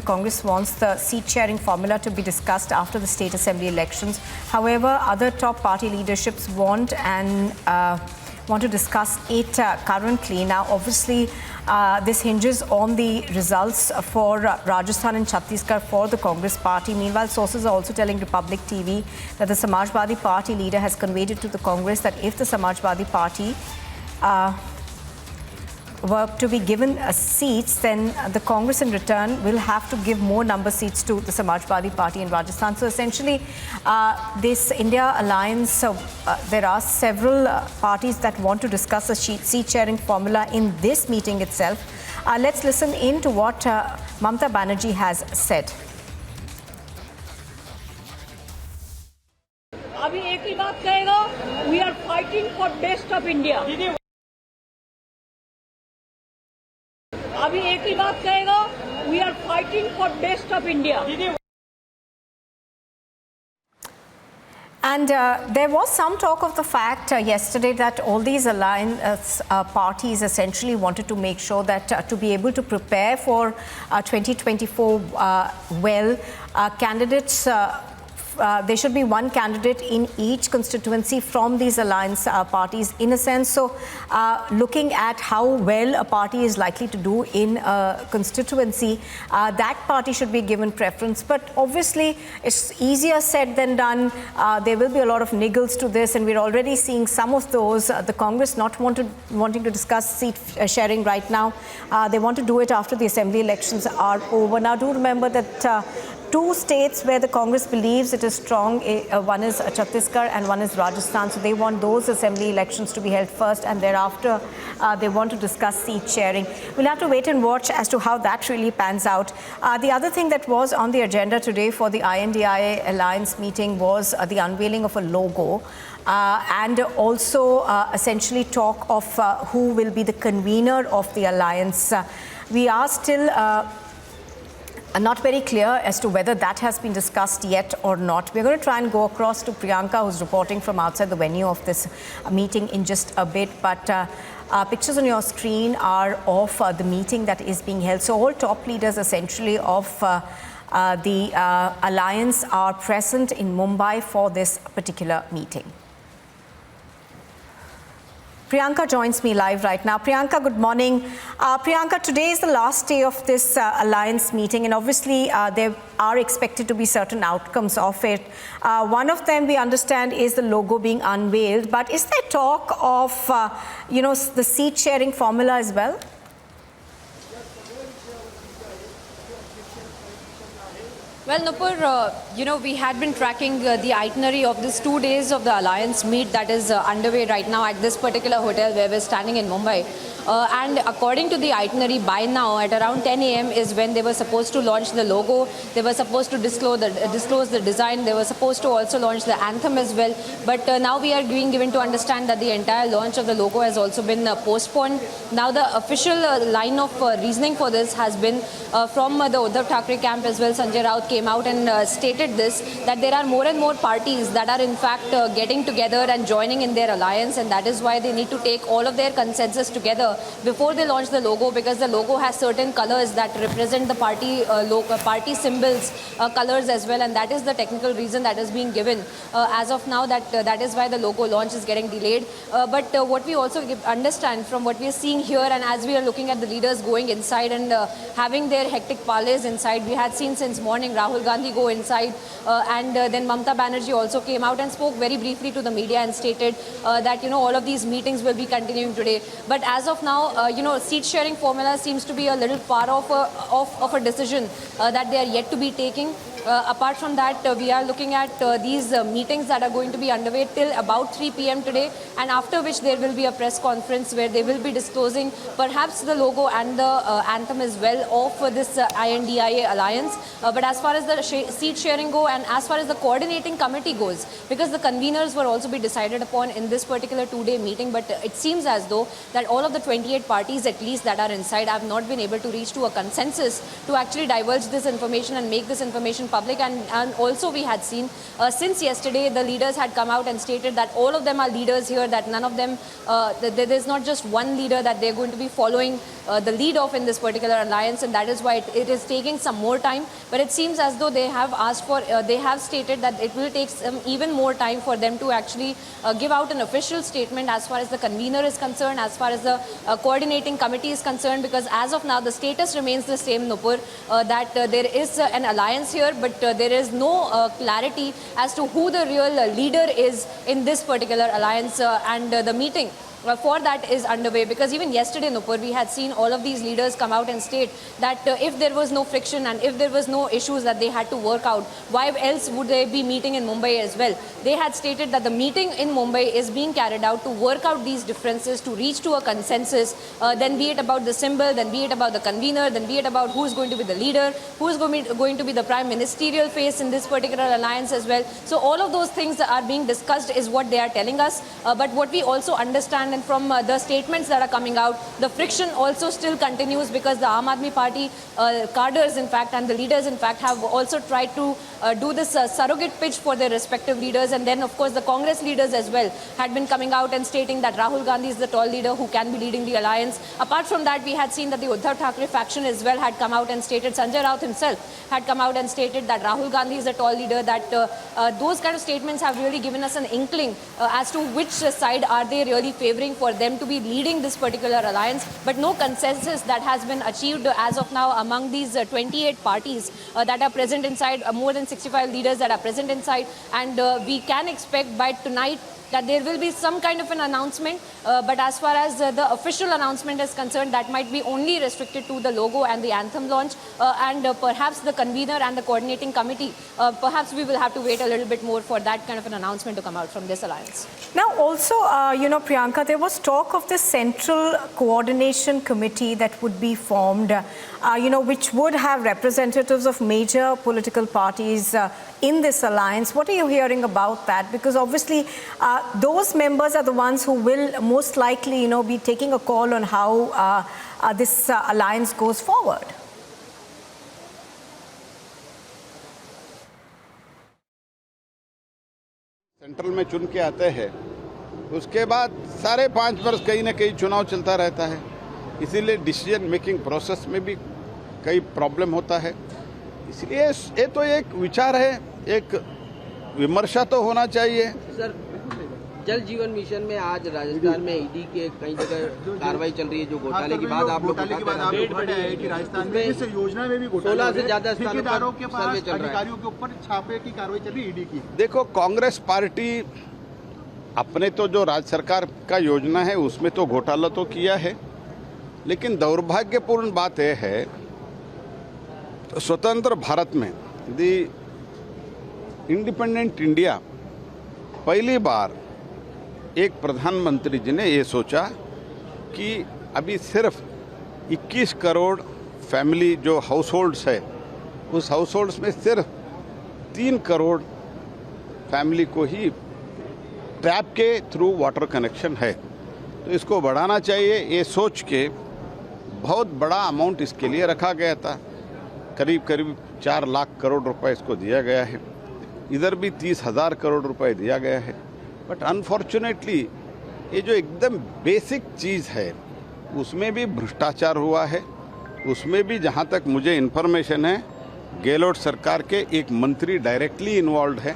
Congress wants the seat-sharing formula to be discussed after the state assembly elections. However, other top party leaderships want to discuss it currently. Now, obviously, this hinges on the results for Rajasthan and Chhattisgarh for the Congress party. Meanwhile, sources are also telling Republic TV that the Samajwadi Party leader has conveyed it to the Congress that if the Samajwadi Party were to be given seats, then the Congress in return will have to give more number seats to the Samajwadi Party in Rajasthan. So essentially, this India alliance, there are several parties that want to discuss a seat-sharing formula in this meeting itself. Let's listen in to what Mamata Banerjee has said. अभी एक ही बात कहेगा, we are fighting for best of India. अभी एक ही बात कहेगा, we are fighting for best of India. And there was some talk of the fact yesterday that all these alliance parties essentially wanted to make sure that to be able to prepare for 2024 candidates. There should be one candidate in each constituency from these alliance parties, in a sense. So, looking at how well a party is likely to do in a constituency, that party should be given preference. But obviously, it's easier said than done. There will be a lot of niggles to this, and we're already seeing some of those. The Congress not wanting to discuss seat sharing right now. They want to do it after the assembly elections are over. Now, do remember that two states where the Congress believes it is strong, one is Chhattisgarh and one is Rajasthan. So they want those assembly elections to be held first, and thereafter they want to discuss seat sharing. We'll have to wait and watch as to how that really pans out. The other thing that was on the agenda today for the INDIA Alliance meeting was the unveiling of a logo. And also essentially talk of who will be the convener of the alliance. We are still not very clear as to whether that has been discussed yet or not. We're going to try and go across to Priyanka, who's reporting from outside the venue of this meeting in just a bit. But pictures on your screen are of the meeting that is being held. So all top leaders essentially of the alliance are present in Mumbai for this particular meeting. Priyanka joins me live right now. Priyanka, good morning. Priyanka, today is the last day of this alliance meeting, and obviously there are expected to be certain outcomes of it. One of them, we understand, is the logo being unveiled. But is there talk of, the seat sharing formula as well? Well, Nupur, we had been tracking the itinerary of this 2 days of the Alliance meet that is underway right now at this particular hotel where we're standing in Mumbai. And according to the itinerary, by now at around 10 a.m. is when they were supposed to launch the logo. They were supposed to disclose the design. They were supposed to also launch the anthem as well. But now we are being given to understand that the entire launch of the logo has also been postponed. Now the official line of reasoning for this has been from the Uddhav Thackeray camp as well. Sanjay Raut came out and stated this, that there are more and more parties that are in fact getting together and joining in their alliance, and that is why they need to take all of their consensus together before they launch the logo, because the logo has certain colors that represent the party symbols colors as well, and that is the technical reason that is being given as of now, that is why the logo launch is getting delayed. But what we also understand from what we are seeing here, and as we are looking at the leaders going inside and having their hectic parleys inside, we had seen since morning Rahul Gandhi go inside and then Mamata Banerjee also came out and spoke very briefly to the media and stated that all of these meetings will be continuing today. But as of now, seat sharing formula seems to be a little far off of a decision that they are yet to be taking. Apart from that, we are looking at these meetings that are going to be underway till about 3 p.m. today, and after which there will be a press conference where they will be disclosing perhaps the logo and the anthem as well of this INDIA alliance. But as far as the seat sharing go and as far as the coordinating committee goes, because the conveners will also be decided upon in this particular 2-day meeting, but it seems as though that all of the 28 parties at least that are inside have not been able to reach to a consensus to actually divulge this information and make this information public. And also we had seen since yesterday the leaders had come out and stated that all of them are leaders here, that none of them, there is not just one leader that they're going to be following the lead of in this particular alliance, and that is why it is taking some more time. But it seems as though they have asked for, they have stated that it will take some even more time for them to actually give out an official statement as far as the convener is concerned, as far as the coordinating committee is concerned, because as of now the status remains the same, Nupur, that there is an alliance here, but there is no clarity as to who the real leader is in this particular alliance, and the meeting for that is underway, because even yesterday, Nupur, we had seen all of these leaders come out and state that if there was no friction and if there was no issues that they had to work out, why else would they be meeting in Mumbai as well? They had stated that the meeting in Mumbai is being carried out to work out these differences, to reach to a consensus, then be it about the symbol, then be it about the convener, then be it about who is going to be the leader, who is going to be the prime ministerial face in this particular alliance as well. So all of those things that are being discussed is what they are telling us. But what we also understand, and from the statements that are coming out, the friction also still continues, because the Aam Aadmi Party cadres, in fact, and the leaders, in fact, have also tried to do this surrogate pitch for their respective leaders. And then, of course, the Congress leaders as well had been coming out and stating that Rahul Gandhi is the tall leader who can be leading the alliance. Apart from that, we had seen that the Uddhav Thackeray faction as well had come out and stated, Sanjay Raut himself had come out and stated that Rahul Gandhi is a tall leader, that those kind of statements have really given us an inkling as to which side are they really favoring for them to be leading this particular alliance. But no consensus that has been achieved as of now among these 28 parties that are present inside, more than 65 leaders that are present inside, and we can expect by tonight that there will be some kind of an announcement, but as far as the official announcement is concerned, that might be only restricted to the logo and the anthem launch, and perhaps the convener and the coordinating committee. Perhaps we will have to wait a little bit more for that kind of an announcement to come out from this alliance. Now also, Priyanka, there was talk of the central coordination committee that would be formed, which would have representatives of major political parties in this alliance. What are you hearing about that? Because obviously those members are the ones who will most likely, be taking a call on how this alliance goes forward. Central में चुन के आते हैं, उसके बाद सारे 5 वर्ष कहीं ना कहीं चुनाव चलता रहता है, इसीलिए डिसीजन मेकिंग प्रोसेस में भी कई प्रॉब्लम होता है। इसलिए ये तो एक विचार है, एक विमर्शा तो होना चाहिए। सर, जल जीवन मिशन में आज राजस्थान में ईडी के कई जगह कार्रवाई चल रही है, जो घोटाले की बात आप लोग है कि राजस्थान में इस योजना में भी 16 से ज्यादा स्थानों पर सर्वे चल रहा है, अधिकारियों के ऊपर छापे की कार्रवाई चल रही है ईडी की। देखो, कांग्रेस पार्टी अपने तो जो राज्य सरकार का योजना है उसमें तो घोटाला तो किया है, लेकिन दुर्भाग्यपूर्ण बात यह है, स्वतंत्र भारत में दी इंडिपेंडेंट इंडिया पहली बार एक प्रधानमंत्री जी ने ये सोचा कि अभी सिर्फ 21 करोड़ फैमिली जो हाउस होल्ड्स है, उस हाउस होल्ड्स में सिर्फ 3 करोड़ फैमिली को ही टैप के थ्रू वाटर कनेक्शन है, तो इसको बढ़ाना चाहिए। ये सोच के बहुत बड़ा अमाउंट इसके लिए रखा गया था, करीब करीब 4 लाख करोड़ रुपए इसको दिया गया है, इधर भी 30,000 करोड़ रुपए दिया गया है। बट अनफॉर्चुनेटली ये जो एकदम बेसिक चीज़ है उसमें भी भ्रष्टाचार हुआ है, उसमें भी जहाँ तक मुझे इन्फॉर्मेशन है गहलोत सरकार के एक मंत्री डायरेक्टली इन्वॉल्व है,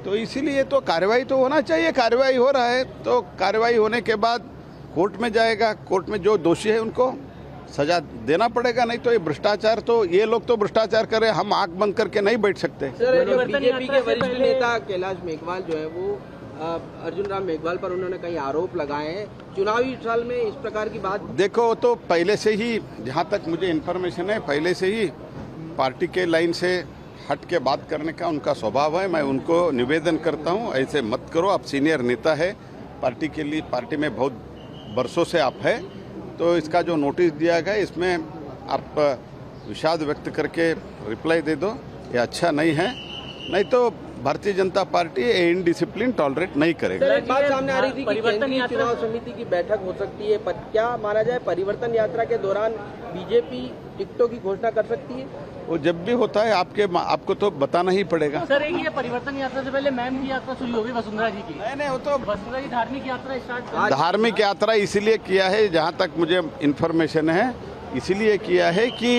तो इसीलिए तो कार्रवाई तो होना चाहिए। कार्रवाई हो रहा है तो कार्रवाई होने के बाद कोर्ट में जाएगा, कोर्ट में जो दोषी है उनको सजा देना पड़ेगा, नहीं तो ये भ्रष्टाचार, तो ये लोग तो भ्रष्टाचार कर रहे हैं, हम आंख बंद करके नहीं बैठ सकते। सर, बीजेपी के वरिष्ठ नेता कैलाश मेघवाल जो है वो अर्जुन राम मेघवाल पर उन्होंने कई आरोप लगाए हैं, चुनावी साल में इस प्रकार की बात। देखो, तो पहले से ही जहाँ तक मुझे इन्फॉर्मेशन है, पहले से ही पार्टी के लाइन से हट के बात करने का उनका स्वभाव है। मैं उनको निवेदन करता हूँ, ऐसे मत करो, आप सीनियर नेता है पार्टी के लिए, पार्टी में बहुत बरसों से आप है, तो इसका जो नोटिस दिया गया इसमें आप विषाद व्यक्त करके रिप्लाई दे दो, ये अच्छा नहीं है। नहीं तो Bharatiya Janata party indiscipline tolerate नहीं करेगी। सर, एक बात सामने आ रही थी कि केंद्रीय चुनाव समिति की बैठक हो सकती है, पर क्या माना जाए परिवर्तन यात्रा के दौरान बीजेपी टिकटों की घोषणा कर सकती है? वो जब भी होता है आपको तो बताना ही पड़ेगा। सर, एक ये परिवर्तन यात्रा से पहले मैम की यात्रा शुरू हो गई वसुंधरा जी की। नहीं, वो तो वसुंधरा जी धार्मिक यात्रा स्टार्ट धार्मिक यात्रा इसीलिए किया है, जहाँ तक मुझे इन्फॉर्मेशन है, इसीलिए किया है कि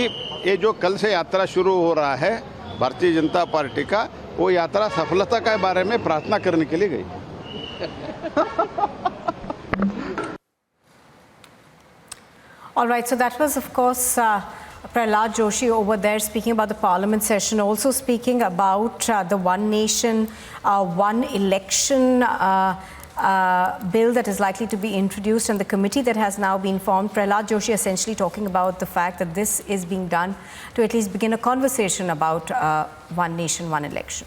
ये जो कल से यात्रा शुरू हो रहा है भारतीय जनता पार्टी का, वो यात्रा सफलता के बारे में प्रार्थना करने के लिए गई। All right, so that was, of course, Pralhad Joshi over there speaking about the Parliament session, also speaking about the One Nation, One Election bill that is likely to be introduced and the committee that has now been formed. Pralhad Joshi essentially talking about the fact that this is being done to at least begin a conversation about One Nation, One Election.